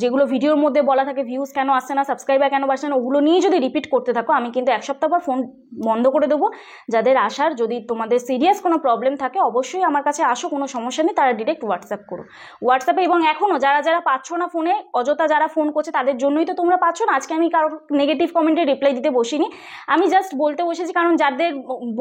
যেগুলো ভিডিওর মধ্যে বলা থাকে ভিউজ কেন আসছে না, সাবস্ক্রাইবার কেন বাড়ছে না, ওগুলো নিয়ে যদি রিপিট করতে থাকো আমি কিন্তু এক সপ্তাহ পর ফোন বন্ধ করে দেবো। যাদের আসার, যদি তোমাদের সিরিয়াস কোনো প্রবলেম থাকে অবশ্যই আমার কাছে আসো, কোনো সমস্যা নেই, তারা ডিরেক্ট হোয়াটসঅ্যাপ করো। হোয়াটসঅ্যাপে এবং এখনও যারা যারা পাচ্ছ না ফোনে, অযথা যারা ফোন করছে তাদের জন্যই তো তোমরা পাচ্ছ না। আজকে আমি কারোর নেগেটিভ কমেন্টে রিপ্লাই দিতে বসিনি, আমি জাস্ট বলতে বসেছি, কারণ যাদের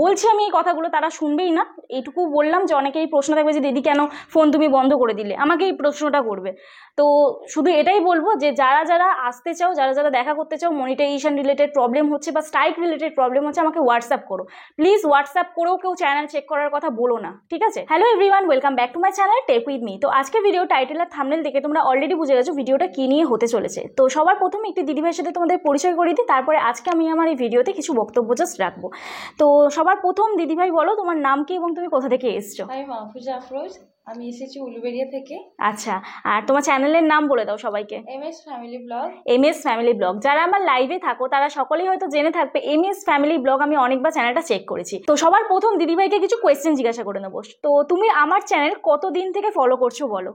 বলছি আমি এই কথাগুলো তারা শুনবেই না। এইটুকু বললাম যে অনেকেই প্রশ্ন থাকবে যে দিদি কেন ফোন তুমি বন্ধ করে দিলে, আমাকে এই প্রশ্নটা করবে। তো শুধু এটাই বলবো যে যারা যারা আসতে চাও, যারা যারা দেখা করতে চাও, মনিটাইজেশন রিলেটেড প্রবলেম হচ্ছে বা স্ট্রাইক রিলেটেড প্রবলেম হচ্ছে, আমাকে হোয়াটসঅ্যাপ করো প্লিজ। হোয়াটসঅ্যাপ করেও কেউ চ্যানেল চেক করার কথা বলো না, ঠিক আছে? Hello everyone, welcome back to my channel tech with me. তো আজকে ভিডিও টাইটেল আর থাম্বনেল দেখে তোমরা অলরেডি বুঝে গেছো ভিডিওটা কি নিয়ে হতে চলেছে। তো সবার প্রথমে একটি দিদিভাইয়ের সাথে তোমাদের পরিচয় করিয়ে দিই, তারপরে আজকে আমি আমার এই ভিডিওতে কিছু বক্তব্য জাস্ট রাখবো। তো সবার প্রথম দিদিভাই বলো তোমার নাম কি এবং তুমি কোথা থেকে এসছো? আমি মাহফুজা আফরোজ, আমি এসেছি উলুবেড়িয়া থেকে। আচ্ছা, আর তোমার চ্যানেলের নাম বলে দাও সবাইকে। MS family blog. MS family blog. যারা আমার লাইভে থাকো তারা সকলেই হয়তো জেনে থাকবে MS ফ্যামিলি ব্লগ, আমি অনেকবার চ্যানেলটা চেক করেছি। তো সবার প্রথম দিদিভাইকে কিছু কোয়েশ্চেন জিজ্ঞাসা করে নেবো। তো তুমি আমার চ্যানেল কতদিন থেকে ফলো করছো বলো?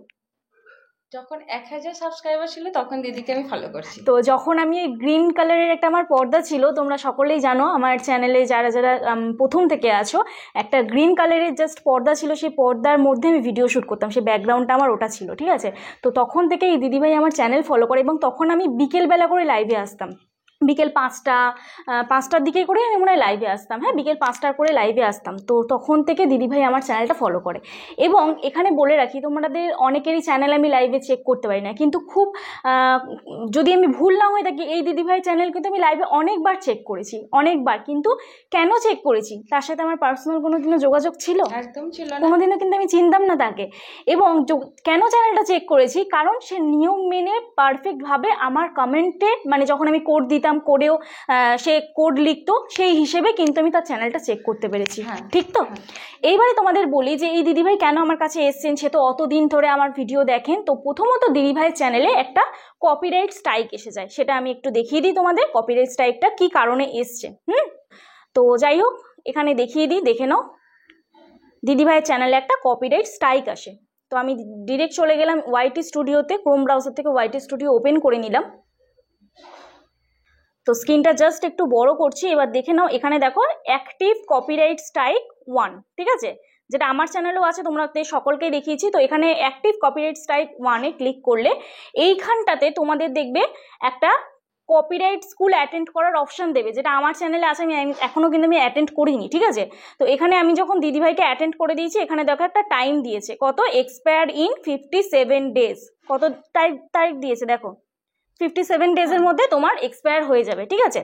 যখন 1000 সাবস্ক্রাইবার ছিল তখন দিদিকে আমি ফলো করছি। তো যখন আমি এই গ্রিন কালারের একটা আমার পর্দা ছিল, তোমরা সকলেই জানো আমার চ্যানেলে যারা যারা প্রথম থেকে আছো, একটা গ্রিন কালারের জাস্ট পর্দা ছিল, সেই পর্দার মধ্যে আমি ভিডিও শ্যুট করতাম, সেই ব্যাকগ্রাউন্ডটা আমার ওটা ছিল, ঠিক আছে? তো তখন থেকে এই দিদিভাই আমার চ্যানেল ফলো করে এবং তখন আমি বিকেলবেলা করে লাইভে আসতাম, বিকেল 5টার দিকে করে আমি মনে হয় লাইভে আসতাম, হ্যাঁ বিকেল 5টার করে লাইভে আসতাম। তো তখন থেকে দিদিভাই আমার চ্যানেলটা ফলো করে। এবং এখানে বলে রাখি, তোমাদের অনেকেরই চ্যানেল আমি লাইভে চেক করতে পারি না, কিন্তু খুব যদি আমি ভুল না হয়ে থাকি, এই দিদিভাই চ্যানেল কিন্তু আমি লাইভে অনেকবার চেক করেছি, অনেকবার। কিন্তু কেন চেক করেছি, তার সাথে আমার পার্সোনাল কোনোদিনও যোগাযোগ ছিল? একদম ছিল না, কোনোদিনও কিন্তু আমি চিনতাম না তাকে। এবং কেন চ্যানেলটা চেক করেছি, কারণ সে নিয়ম মেনে পারফেক্টভাবে আমার কমেন্টে, মানে যখন আমি কোড দিতাম কোডেও সে কোড লিখতো, সেই হিসেবে কিন্তু আমি তার চ্যানেলটা চেক করতে পেরেছি, ঠিক তো? এইবারে তোমাদের বলি যে এই দিদিভাই কেন আমার কাছে এসছেন, সে তো অতদিন ধরে আমার ভিডিও দেখেন। তো প্রথমত দিদিভাইয়ের চ্যানেলে একটা কপিরাইট স্ট্রাইক এসে যায়, সেটা আমি একটু দেখিয়ে দিই তোমাদের কপিরাইট স্ট্রাইকটা কি কারণে এসছে। তো যাই হোক, এখানে দেখিয়ে দিই, দেখে নাও। দিদিভাইয়ের চ্যানেলে একটা কপিরাইট স্ট্রাইক আসে। তো আমি ডিরেক্ট চলে গেলাম ওয়াইটি স্টুডিওতে, ক্রোম ব্রাউজার থেকে ওয়াইটি স্টুডিও ওপেন করে নিলাম। তো স্ক্রিনটা জাস্ট একটু বড় করছি, এবার দেখে নাও। এখানে দেখো অ্যাক্টিভ কপিরাইট স্ট্রাইক 1, ঠিক আছে? যেটা আমার চ্যানেলেও আছে, তোমরা সকলকেই দেখিয়েছি। তো এখানে অ্যাক্টিভ কপিরাইট স্ট্রাইক 1-এ ক্লিক করলে এইখানটাতে তোমাদের দেখবে একটা কপিরাইট স্কুল অ্যাটেন্ড করার অপশান দেবে, যেটা আমার চ্যানেলে আছে, আমি এখনও কিন্তু আমি অ্যাটেন্ড করিনি, ঠিক আছে? তো এখানে আমি যখন দিদিভাইকে অ্যাটেন্ড করে দিয়েছি, এখানে দেখো একটা টাইম দিয়েছে, কত? Expire in 57 days. কত তারিখ দিয়েছে দেখো, 57 ডেজের মধ্যে তোমার এক্সপায়ার হয়ে যাবে, ঠিক আছে?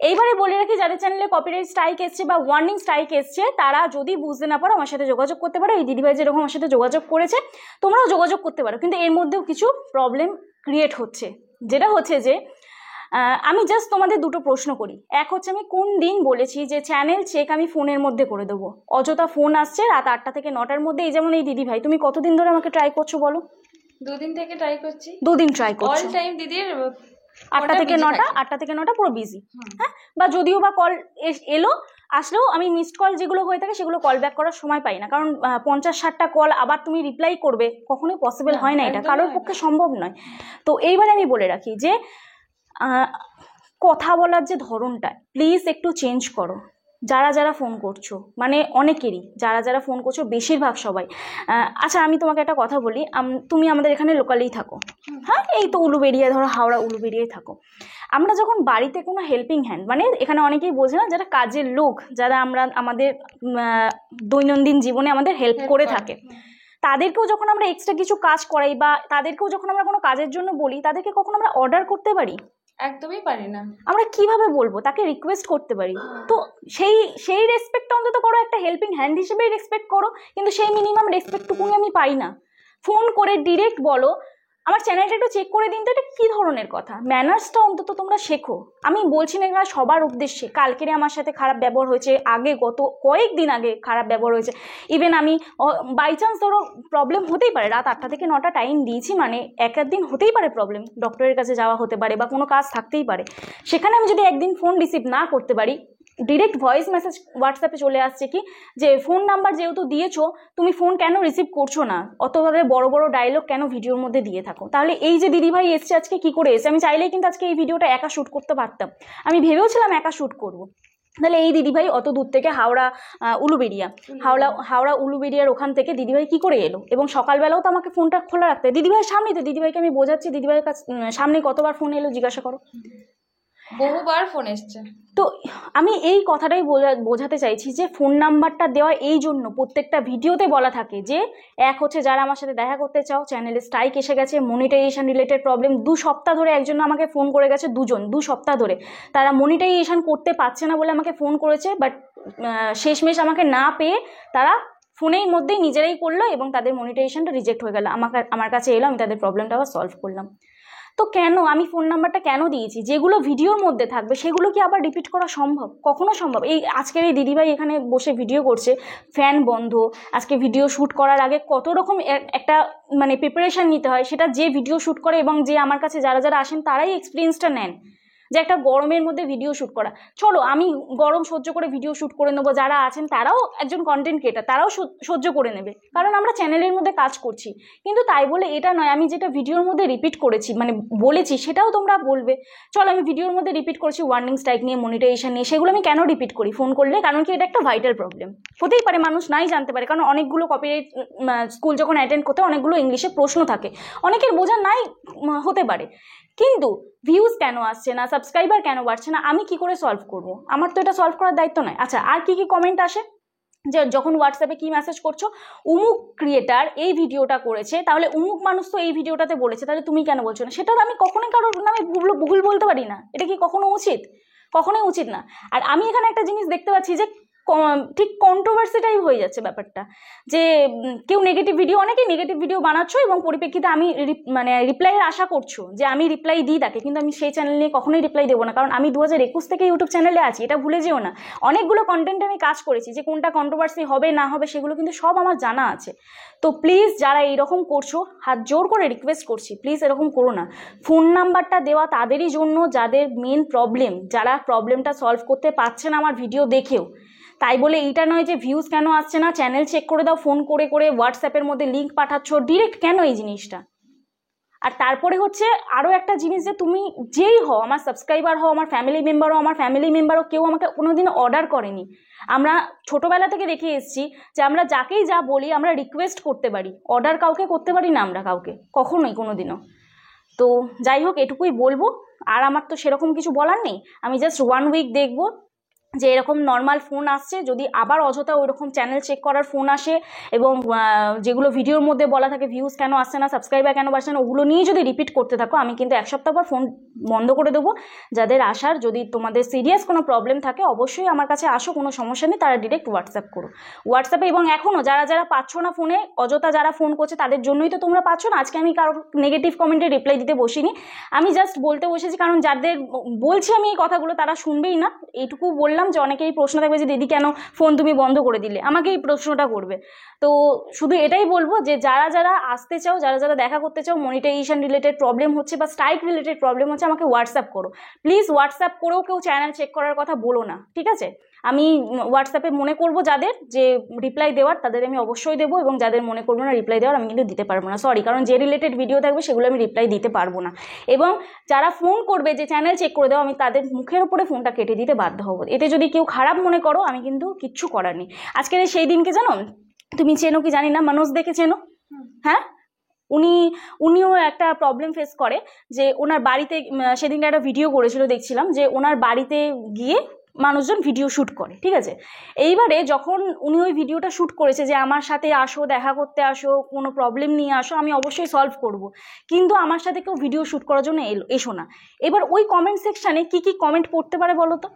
এইবারে বলে রাখি, যাদের চ্যানেলে কপিরাইট স্ট্রাইক এসছে বা ওয়ার্নিং স্ট্রাইক এসছে, তারা যদি বুঝতে না পারো আমার সাথে যোগাযোগ করতে পারো। এই দিদিভাই যেরকম আমার সাথে যোগাযোগ করেছে, তোমরাও যোগাযোগ করতে পারো। কিন্তু এর মধ্যেও কিছু প্রবলেম ক্রিয়েট হচ্ছে, যেটা হচ্ছে যে আমি জাস্ট তোমাদের দুটো প্রশ্ন করি। এক হচ্ছে, আমি কোন দিন বলেছি যে চ্যানেল চেক আমি ফোনের মধ্যে করে দেবো? অযথা ফোন আসছে রাত 8টা থেকে 9টার মধ্যে। এই যেমন এই দিদিভাই, তুমি কতদিন ধরে আমাকে ট্রাই করছো বলো? 2 দিন থেকে ট্রাই করছি। 2 দিন ট্রাই করছো? অল টাইম দিদির 8টা থেকে 9টা পুরো বিজি, হ্যাঁ? বা যদিও বা কল আসলেও আমি মিসড কল যেগুলো হয়ে থাকে সেগুলো কল ব্যাক করার সময় পাই না, কারণ 50-60টা কল আবার তুমি রিপ্লাই করবে, কখনোই পসিবল হয় না, এটা কারোর পক্ষে সম্ভব নয়। তো এইবারে আমি বলে রাখি যে কথা বলার যে ধরনটা প্লিজ একটু চেঞ্জ করো। যারা যারা ফোন করছো, মানে অনেকেরই যারা যারা ফোন করছো, বেশিরভাগ সবাই। আচ্ছা আমি তোমাকে একটা কথা বলি, তুমি আমাদের এখানে লোকালেই থাকো, হ্যাঁ? এই তো উলুবেড়িয়া, ধরো হাওড়া উলুবেড়িয়ায় থাকো। আমরা যখন বাড়িতে কোনো হেল্পিং হ্যান্ড, মানে এখানে অনেকেই বোঝে না, যারা কাজের লোক, যারা আমাদের দৈনন্দিন জীবনে আমাদের হেল্প করে থাকে, তাদেরকেও যখন আমরা এক্সট্রা কিছু কাজ করাই বা তাদেরকেও যখন আমরা কোনো কাজের জন্য বলি, তাদেরকে কখন আমরা অর্ডার করতে পারি? একদমই পারি না। আমরা কিভাবে বলবো? তাকে রিকোয়েস্ট করতে পারি। তো সেই রেসপেক্টটা অন্তত করো, একটা হেল্পিং হ্যান্ড হিসেবেই রেসপেক্ট করো, কিন্তু সেই মিনিমাম রেসপেক্টটুকুনি আমি পাই না। ফোন করে ডিরেক্ট বলো আমার চ্যানেলটা একটু চেক করে দিন, তো এটা কী ধরনের কথা? ম্যানার্সটা অন্তত তোমরা শেখো। আমি বলছি না এখানে সবার উদ্দেশ্যে, কালকেরে আমার সাথে খারাপ ব্যবহার হয়েছে, গত কয়েকদিন আগে খারাপ ব্যবহার হয়েছে। ইভেন আমি বাই চান্স ধরো প্রবলেম হতেই পারে, রাত 8টা থেকে 9টা টাইম দিয়েছি, মানে এক দিন হতেই পারে প্রবলেম, ডক্টরের কাছে যাওয়া হতে পারে বা কোনো কাজ থাকতেই পারে। সেখানে আমি যদি একদিন ফোন রিসিভ না করতে পারি, ডিরেক্ট ভয়েস মেসেজ হোয়াটসঅ্যাপে চলে আসছে কি যে ফোন নাম্বার যেহেতু দিয়েছো তুমি ফোন কেন রিসিভ করছো না, অতভাবে বড় বড় ডায়লগ কেন ভিডিওর মধ্যে দিয়ে থাকো। তাহলে এই যে দিদিভাই এসছে আজকে কি করে এসে, আমি চাইলেই কিন্তু আজকে এই ভিডিওটা একা শ্যুট করতে পারতাম, আমি ভেবেওছিলাম একা শ্যুট করবো। তাহলে এই দিদিভাই অত দূর থেকে হাওড়া উলুবেড়িয়ার ওখান থেকে দিদিভাই কি করে এলো, এবং সকালবেলাও তো আমাকে ফোনটা খোলা রাখতে হয় দিদিভাইয়ের সামনে, তো দিদিভাইকে আমি বোঝাচ্ছি, দিদিভাইয়ের কাছে সামনে কতবার ফোন এলো জিজ্ঞাসা করো, বহুবার ফোন এসছে। তো আমি এই কথাটাই বোঝাতে চাইছি যে ফোন নাম্বারটা দেওয়া এই জন্য প্রত্যেকটা ভিডিওতে বলা থাকে যে এক হচ্ছে যারা আমার সাথে দেখা করতে চাও, চ্যানেলে স্ট্রাইক এসে গেছে, মনিটাইজেশন রিলেটেড প্রবলেম, 2 সপ্তাহ ধরে একজন আমাকে ফোন করে গেছে, 2 সপ্তাহ ধরে তারা মনিটাইজেশন করতে পারছে না বলে আমাকে ফোন করেছে, বাট শেষমেশ আমাকে না পেয়ে তারা ফোনের মধ্যেই নিজেরাই করলো এবং তাদের মনিটাইজেশনটা রিজেক্ট হয়ে গেল, আমার কাছে এলো, আমি তাদের প্রবলেমটা আবার সলভ করলাম। তো কেন আমি ফোন নাম্বারটা কেন দিয়েছি, যেগুলো ভিডিওর মধ্যে থাকবে সেগুলো কি আবার রিপিট করা সম্ভব, কখনো সম্ভব? এই আজকের এই দিদিভাই এখানে বসে ভিডিও করছে, ফ্যান বন্ধ, আজকে ভিডিও শ্যুট করার আগে কত রকম একটা মানে প্রিপারেশন নিতে হয়, সেটা যে ভিডিও শ্যুট করে এবং যে আমার কাছে যারা যারা আসেন তারাই এক্সপিরিয়েন্সটা নেন, যে একটা গরমের মধ্যে ভিডিও শ্যুট করা। চলো আমি গরম সহ্য করে ভিডিও শ্যুট করে নেবো, যারা আছেন তারাও একজন কন্টেন্ট ক্রিয়েটার, তারাও সহ্য করে নেবে, কারণ আমরা চ্যানেলের মধ্যে কাজ করছি। কিন্তু তাই বলে এটা নয় আমি যেটা ভিডিওর মধ্যে রিপিট করেছি মানে বলেছি সেটাও তোমরা বলবে। চলো আমি ভিডিওর মধ্যে রিপিট করেছি ওয়ার্নিং স্ট্রাইক নিয়ে, মনিটাইজেশন নিয়ে, সেগুলো আমি কেন রিপিট করি ফোন করলে, কারণ কি এটা একটা ভাইটাল প্রবলেম, হতেই পারে মানুষ নাই জানতে পারে, কারণ অনেকগুলো কপিরাইট স্কুল যখন অ্যাটেন্ড করতে অনেকগুলো ইংলিশে প্রশ্ন থাকে, অনেকের বোঝা নাই হতে পারে, কিন্তু ভিউজ কেন আসছে না, সাবস্ক্রাইবার কেন বাড়ছে না, আমি কি করে সলভ করব? আমার তো এটা সলভ করার দায়িত্ব নয়। আচ্ছা আর কি কি কমেন্ট আসে, যে যখন হোয়াটসঅ্যাপে কি মেসেজ করছো, উমুক ক্রিয়েটার এই ভিডিওটা করেছে, তাহলে উমুক মানুষ তো এই ভিডিওটাতে বলেছে, তাহলে তুমি কেন বলছো না? সেটা তো আমি কখনোই কারোর নামে ভুল বলতে পারি না, এটা কি কখনো উচিত? কখনোই উচিত না। আর আমি এখানে একটা জিনিস দেখতে পাচ্ছি যে ঠিক কন্ট্রোভার্সিটাই হয়ে যাচ্ছে ব্যাপারটা, যে কেউ নেগেটিভ ভিডিও, অনেকেই নেগেটিভ ভিডিও বানাচ্ছো এবং পরিপ্রেক্ষিতে আমি মানে রিপ্লাইয়ের আশা করছো যে আমি রিপ্লাই দিই তাকে, কিন্তু আমি সেই চ্যানেল নিয়ে কখনোই রিপ্লাই দেবো না, কারণ আমি 2021 থেকে ইউটিউব চ্যানেলে আছি, এটা ভুলে যেও না। অনেকগুলো কন্টেন্টে আমি কাজ করেছি, যে কোনটা কন্ট্রোভার্সি হবে না হবে সেগুলো কিন্তু সব আমার জানা আছে। তো প্লিজ যারা এইরকম করছো, হাত জোর করে রিকোয়েস্ট করছি, প্লিজ এরকম করো না। ফোন নাম্বারটা দেওয়া তাদেরই জন্য যাদের মেন প্রবলেম, যারা প্রবলেমটা সলভ করতে পারছে না আমার ভিডিও দেখেও। তাই বলে এইটা নয় যে ভিউজ কেন আসছে না, চ্যানেল চেক করে দাও, ফোন করে করে হোয়াটসঅ্যাপের মধ্যে লিঙ্ক পাঠাচ্ছ ডিরেক্ট, কেন এই জিনিসটা? আর তারপরে হচ্ছে আরও একটা জিনিস, যে তুমি যেই হও, আমার সাবস্ক্রাইবার হও, আমার ফ্যামিলি মেম্বারও কেউ আমাকে কোনোদিন অর্ডার করেনি। আমরা ছোটোবেলা থেকে দেখে এসেছি যে আমরা যাকেই যা বলি আমরা রিকোয়েস্ট করতে পারি, অর্ডার কাউকে করতে পারি না আমরা কাউকে, কখনোই কোনোদিনও। তো যাই হোক এটুকুই বলবো, আর আমার তো সেরকম কিছু বলার নেই। আমি জাস্ট 1 উইক দেখবো যে এরকম নর্মাল ফোন আসছে, যদি আবার অযথা ওইরকম চ্যানেল চেক করার ফোন আসে এবং যেগুলো ভিডিওর মধ্যে বলা থাকে ভিউজ কেন আসছে না, সাবস্ক্রাইবার কেন বাড়ছে না, ওগুলো নিয়ে যদি রিপিট করতে থাকো, আমি কিন্তু 1 সপ্তাহ পর ফোন বন্ধ করে দেবো। যাদের আসার, যদি তোমাদের সিরিয়াস কোনো প্রবলেম থাকে অবশ্যই আমার কাছে আসো, কোনো সমস্যা নেই, তারা ডিরেক্ট হোয়াটসঅ্যাপ করো হোয়াটসঅ্যাপে। এবং এখনও যারা যারা পাচ্ছ না ফোনে, অযথা যারা ফোন করছে তাদের জন্যই তো তোমরা পাচ্ছ না। আজকে আমি কারোর নেগেটিভ কমেন্টে রিপ্লাই দিতে বসিনি, আমি জাস্ট বলতে বসেছি, কারণ যাদের বলছি আমি এই কথাগুলো তারা শুনবেই না। এইটুকু বললাম যে অনেকেই প্রশ্ন থাকবে যে দিদি কেন ফোন তুমি বন্ধ করে দিলে, আমাকে এই প্রশ্নটা করবে। তো শুধু এটাই বলবো যে যারা যারা আসতে চাও, যারা যারা দেখা করতে চাও, মনিটাইজেশন রিলেটেড প্রবলেম হচ্ছে বা স্ট্রাইক রিলেটেড প্রবলেম হচ্ছে, আমাকে হোয়াটসঅ্যাপ করো প্লিজ। হোয়াটসঅ্যাপ করেও কেউ চ্যানেল চেক করার কথা বলো না, ঠিক আছে? আমি হোয়াটসঅ্যাপে মনে করব যাদের যে রিপ্লাই দেওয়ার, তাদের আমি অবশ্যই দেবো, এবং যাদের মনে করবো না রিপ্লাই দেওয়ার, আমি কিন্তু দিতে পারবো না, সরি। কারণ যে রিলেটেড ভিডিও থাকবে সেগুলো আমি রিপ্লাই দিতে পারবো না। এবং যারা ফোন করবে যে চ্যানেল চেক করে দাও, আমি তাদের মুখের উপরে ফোনটা কেটে দিতে বাধ্য হবো। এতে যদি কেউ খারাপ মনে করো, আমি কিন্তু কিচ্ছু করার নেই। আজকের সেই দিনকে জানো, তুমি চেনো কি জানি না, মানুষ দেখে চেনো? হ্যাঁ, উনিও একটা প্রবলেম ফেস করে, যে ওনার বাড়িতে সেদিনকে একটা ভিডিও করেছিল, দেখছিলাম যে ওনার বাড়িতে গিয়ে মানুষজন ভিডিও শ্যুট করে, ঠিক আছে? এইবারে যখন উনি ওই ভিডিওটা শ্যুট করেছে যে আমার সাথে আসো, দেখা করতে আসো, কোনো প্রবলেম নিয়ে আসো, আমি অবশ্যই সলভ করব, কিন্তু আমার সাথে কেউ ভিডিও শ্যুট করার জন্য এসো না। এবার ওই কমেন্ট সেকশানে কি কি কমেন্ট পড়তে পারে বলো তো?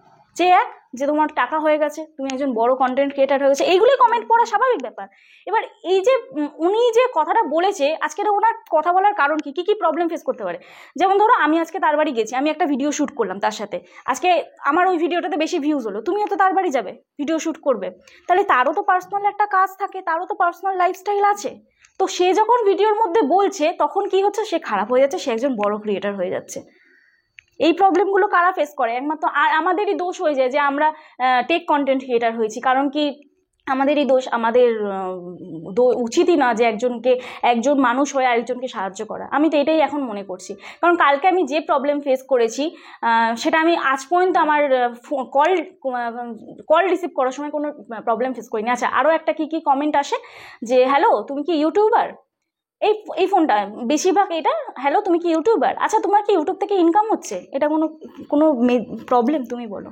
যে তোমার টাকা হয়ে গেছে, তুমি একজন বড় কন্টেন্ট ক্রিয়েটার হয়ে গেছে, এইগুলোই কমেন্ট পড়া স্বাভাবিক ব্যাপার। এবার এই যে উনি যে কথাটা বলেছে, আজকের ওনার কথা বলার কারণ কি কি প্রবলেম ফেস করতে পারে? যেমন ধরো আমি আজকে তার বাড়ি গেছি, আমি একটা ভিডিও শ্যুট করলাম তার সাথে, আজকে আমার ওই ভিডিওটাতে বেশি ভিউজ হলো, তুমিও তো তার বাড়ি যাবে, ভিডিও শ্যুট করবে, তাহলে তারও তো পার্সোনাল একটা কাজ থাকে, তারও তো পার্সোনাল লাইফস্টাইল আছে। তো সে যখন ভিডিওর মধ্যে বলছে তখন কি হচ্ছে, সে খারাপ হয়ে যাচ্ছে, সে একজন বড় ক্রিয়েটার হয়ে যাচ্ছে। এই প্রবলেমগুলো কারা ফেস করে? একমাত্র আর আমাদেরই দোষ হয়ে যায় যে আমরা টেক কন্টেন্ট ক্রিয়েটার হয়েছি। কারণ কি আমাদেরই দোষ, আমাদের উচিতই না যে একজন মানুষ হয়ে আরেকজনকে সাহায্য করা। আমি তো এটাই এখন মনে করছি, কারণ কালকে আমি যে প্রবলেম ফেস করেছি সেটা আমি আজ পর্যন্ত আমার কল রিসিভ করার সময় কোনো প্রবলেম ফেস করিনি। আচ্ছা, আরও একটা কি কমেন্ট আসে যে হ্যালো তুমি কি ইউটিউবার, এই ফোনটা বেশিরভাগ এটা, হ্যালো তুমি কি ইউটিউবার, আচ্ছা তোমার কি ইউটিউব থেকে ইনকাম হচ্ছে? এটা কোনো প্রবলেম? তুমি বলো,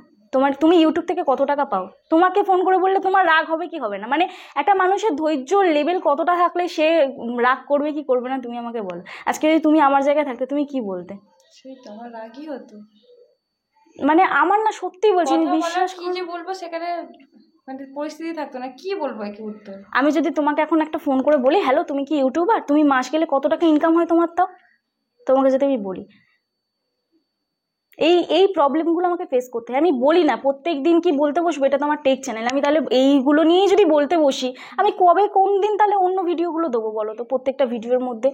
তুমি ইউটিউব থেকে কত টাকা পাও? তোমাকে ফোন করে বললে তোমার রাগ হবে কি হবে না? মানে একটা মানুষের ধৈর্য লেভেল কতটা থাকলে সে রাগ করবে কি করবে না, তুমি আমাকে বলো। আজকে যদি তুমি আমার জায়গায় থাকতে তুমি কি বলতে? সেই তো আমার রাগই হতো। মানে আমার না সত্যি বলছি, আমি বিশ্বাস কি যে বলবো সেখানে মানে পরিস্থিতি থাকতো না, কি বলবো একে উত্তর। আমি যদি তোমাকে এখন একটা ফোন করে বলি হ্যালো তুমি কি ইউটিউবার, তুমি মাস গেলে কত টাকা ইনকাম হয় তোমার, তাও তোমাকে যদি আমি বলি, এই প্রবলেমগুলো আমাকে ফেস করতে হয়। আমি বলি না প্রত্যেক দিন কি বলতে বসবো, এটা তো আমার টেক চ্যানেল, আমি তাহলে এইগুলো নিয়েই যদি বলতে বসি আমি কবে কোন দিন তাহলে অন্য ভিডিওগুলো দেবো বলো তো প্রত্যেকটা ভিডিওর মধ্যে?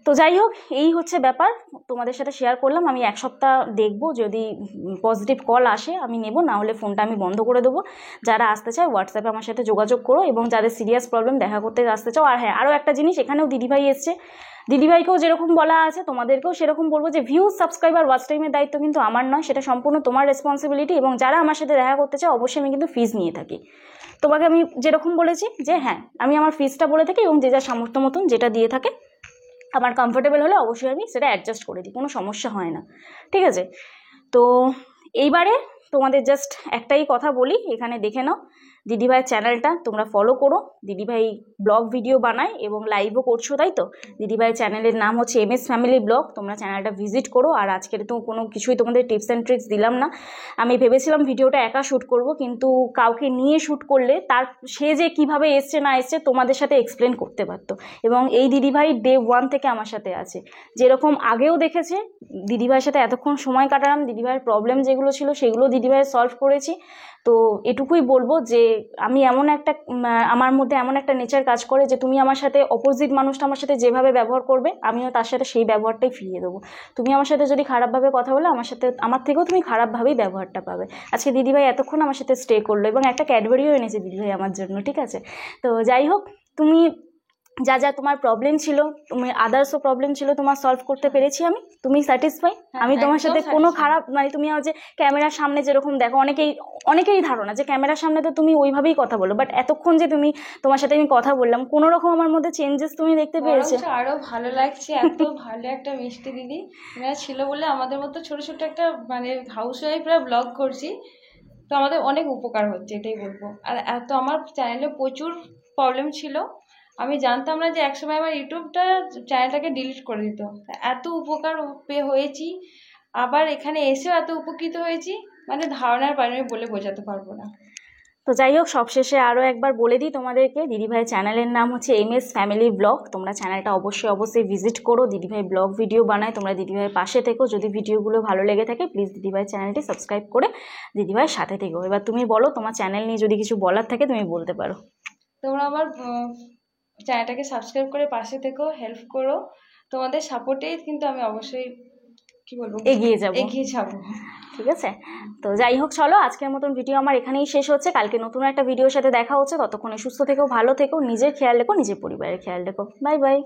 তো যাই হোক, এই হচ্ছে ব্যাপার, তোমাদের সাথে শেয়ার করলাম। আমি এক সপ্তাহ দেখবো, যদি পজিটিভ কল আসে আমি নেব, না হলে ফোনটা আমি বন্ধ করে দেবো। যারা আসতে চায় হোয়াটসঅ্যাপে আমার সাথে যোগাযোগ করো, এবং যাদের সিরিয়াস প্রবলেম দেখা করতে আসতে চাও। আর হ্যাঁ, আরও একটা জিনিস, এখানেও দিদিভাই এসছে, দিদিভাইকেও যেরকম বলা আছে তোমাদেরকেও সেরকম বলবো যে ভিউজ, সাবস্ক্রাইবার, ওয়াচ টাইমের দায়িত্ব কিন্তু আমার নয়, সেটা সম্পূর্ণ তোমার রেসপন্সিবিলিটি। এবং যারা আমার সাথে দেখা করতে চায় অবশ্যই আমি কিন্তু ফিজ নিয়ে থাকি। তোমাকে আমি যেরকম বলেছি যে হ্যাঁ আমি আমার ফিজটা বলে থাকি, এবং যে যার সামর্থ্য মতন যেটা দিয়ে থাকে আমার কমফোর্টেবল হলে অবশ্যই আমি সেটা অ্যাডজাস্ট করে দিই, কোনো সমস্যা হয় না, ঠিক আছে? তো এইবারে তোমাদের জাস্ট একটাই কথা বলি, এখানে দেখে নাও দিদিভাইয়ের চ্যানেলটা তোমরা ফলো করো। দিদিভাই ব্লগ ভিডিও বানায় এবং লাইভও করছো, তাই তো? দিদিভাইয়ের চ্যানেলের নাম হচ্ছে MS ফ্যামিলি ব্লগ, তোমরা চ্যানেলটা ভিজিট করো। আর আজকের তো কোনো কিছুই তোমাদের টিপস অ্যান্ড ট্রিক্স দিলাম না। আমি ভেবেছিলাম ভিডিওটা একা শ্যুট করব, কিন্তু কাউকে নিয়ে শ্যুট করলে সে যে কীভাবে এসছে না এসছে তোমাদের সাথে এক্সপ্লেন করতে পারতো। এবং এই দিদিভাই ডে 1 থেকে আমার সাথে আছে, যেরকম আগেও দেখেছে দিদিভাইয়ের সাথে এতক্ষণ সময় কাটালাম, দিদিভাইয়ের প্রবলেম যেগুলো ছিল সেগুলো দিদিভাই সলভ করেছি। তো এটুকুই বলবো যে আমি আমার মধ্যে এমন একটা নেচার কাজ করে যে তুমি আমার সাথে অপোজিট মানুষটা আমার সাথে যেভাবে ব্যবহার করবে আমিও তার সাথে সেই ব্যবহারটাই ফিরিয়ে দেবো। তুমি আমার সাথে যদি খারাপভাবে কথা বলে আমার থেকেও তুমি খারাপভাবেই ব্যবহারটা পাবে। আজকে দিদিভাই এতক্ষণ আমার সাথে স্টে করলো, এবং একটা ক্যাডবেরিও এনেছে দিদিভাই আমার জন্য, ঠিক আছে? তো যাই হোক, তুমি যা তোমার প্রবলেম ছিল, তুমি আদার্সও প্রবলেম ছিল, তোমার সলভ করতে পেরেছি আমি, তুমি স্যাটিসফাই? আমি তোমার সাথে কোনো খারাপ, মানে তুমি যে ক্যামেরার সামনে যেরকম দেখো, অনেকেরই ধারণা যে ক্যামেরার সামনে তো তুমি ওইভাবেই কথা বলো, বাট এতক্ষণ যে তোমার সাথে আমি কথা বললাম কোনো রকম আমার মধ্যে চেঞ্জেস তুমি দেখতে পেয়েছো? আরো ভালো লাগছে, এত ভালো একটা মিষ্টি দিদি ছিল বলে আমাদের মতো ছোট ছোট একটা মানে হাউস ওয়াইফরা ব্লগ করছি, তো আমাদের অনেক উপকার হচ্ছে, এটাই বলবো। আর এত আমার চ্যানেলে প্রচুর প্রবলেম ছিল, আমি জানতাম না যে একসময় আমার ইউটিউবটা চ্যানেলটাকে ডিলিট করে দিত। এত উপকার হয়েছি, আবার এখানে এসেও এত উপকৃত হয়েছি, মানে ধারণার বাইরে আমি বলে বোঝাতে পারবো না। তো যাই হোক, সবশেষে আরও একবার বলে দিই তোমাদেরকে, দিদিভাই চ্যানেলের নাম হচ্ছে MS ফ্যামিলি ব্লগ। তোমরা চ্যানেলটা অবশ্যই ভিজিট করো। দিদিভাই ব্লগ ভিডিও বানায়, তোমরা দিদিভাইয়ের পাশে থেকো। যদি ভিডিওগুলো ভালো লেগে থাকে প্লিজ দিদিভাই চ্যানেলটি সাবস্ক্রাইব করে দিদিভাইয়ের সাথে থেকো। এবার তুমি বলো, তোমার চ্যানেল নিয়ে যদি কিছু বলার থাকে তুমি বলতে পারো। তোমরা আমার চ্যানেলটাকে সাবস্ক্রাইব করে পাশে থেকো, হেল্প করো, তোমাদের সাপোর্টেই কিন্তু আমি অবশ্যই কি বলবো এগিয়ে যাবো। ঠিক আছে, তো যাই হোক, চলো আজকের মতন ভিডিও আমার এখানেই শেষ হচ্ছে। কালকে নতুন একটা ভিডিওর সাথে দেখা হচ্ছে, ততক্ষণে সুস্থ থেকো, ভালো থেকো, নিজের খেয়াল রেখো, নিজের পরিবারের খেয়াল রেখো। Bye bye.